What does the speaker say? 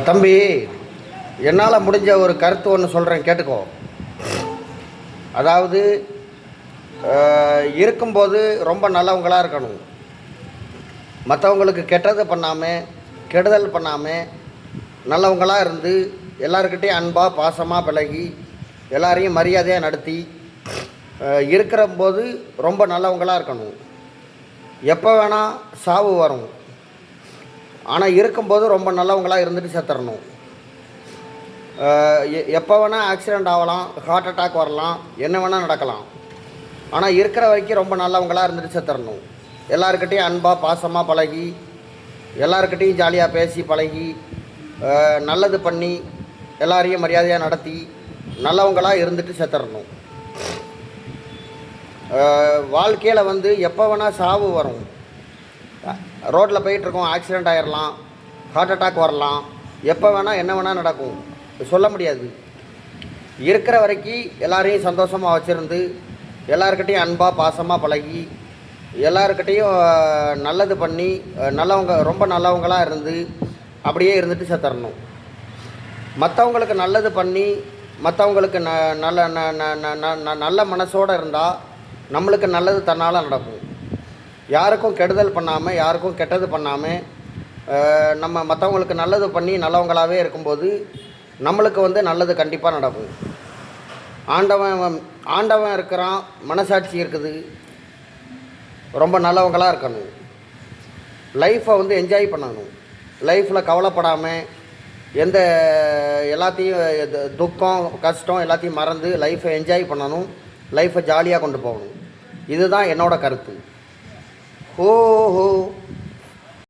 தம்பி, என்னால் முடிஞ்ச ஒரு கருத்து ஒன்று சொல்கிறேன், கேட்டுக்கோ. அதாவது இருக்கும்போது ரொம்ப நல்லவங்களாக இருக்கணும். மற்றவங்களுக்கு கெட்டது பண்ணாமல், கெடுதல் பண்ணாமல், நல்லவங்களாக இருந்து எல்லாருக்கிட்டையும் அன்பாக பாசமாக பழகி எல்லாரையும் மரியாதையாக நடத்தி இருக்கிறம்போது ரொம்ப நல்லவங்களாக இருக்கணும். எப்போ வேணால் சாவு வரும், ஆனால் இருக்கும்போது ரொம்ப நல்லவங்களாக இருந்துட்டு செத்துறணும். எப்போ வேணால் ஆக்சிடெண்ட் ஆகலாம், ஹார்ட் அட்டாக் வரலாம், என்ன வேணால் நடக்கலாம். ஆனால் இருக்கிற வரைக்கும் ரொம்ப நல்லவங்களாக இருந்துட்டு செத்துறணும். எல்லாருக்கிட்டையும் அன்பாக பாசமாக பழகி எல்லாருக்கிட்டையும் ஜாலியாக பேசி பழகி நல்லது பண்ணி எல்லாரையும் மரியாதையாக நடத்தி நல்லவங்களாக இருந்துட்டு செத்துறணும். வாழ்க்கையில் எப்போ வேணால் சாவு வரும். ரோட்டில் போயிட்டுருக்கோம், ஆக்சிடெண்ட் ஆகிடலாம், ஹார்ட் அட்டாக் வரலாம், எப்போ வேணால் என்ன வேணால் நடக்கும், சொல்ல முடியாது. இருக்கிற வரைக்கும் எல்லாரையும் சந்தோஷமாக வச்சுருந்து எல்லாருக்கிட்டையும் அன்பாக பாசமாக பழகி எல்லாருக்கிட்டையும் நல்லது பண்ணி நல்லவங்க ரொம்ப நல்லவங்களாக இருந்து அப்படியே இருந்துட்டு செத்துறணும். மற்றவங்களுக்கு நல்லது பண்ணி மற்றவங்களுக்கு நல்ல மனசோடு இருந்தால் நம்மளுக்கு நல்லது தன்னால் நடக்கும். யாருக்கும் கெடுதல் பண்ணாமல், யாருக்கும் கெட்டது பண்ணாமல் நம்ம மற்றவங்களுக்கு நல்லது பண்ணி நல்லவங்களாகவே இருக்கும்போது நம்மளுக்கு நல்லது கண்டிப்பாக நடக்கும். ஆண்டவன் இருக்கிறான், மனசாட்சி இருக்குது, ரொம்ப நல்லவங்களாக இருக்கணும். லைஃப்பை என்ஜாய் பண்ணணும். லைஃப்பில் கவலைப்படாமல் எந்த எல்லாத்தையும் துக்கம் கஷ்டம் எல்லாத்தையும் மறந்து லைஃப்பை என்ஜாய் பண்ணணும், லைஃப்பை ஜாலியாக கொண்டு போகணும். இதுதான் என்னோடய கருத்து. ஹோ ஹோ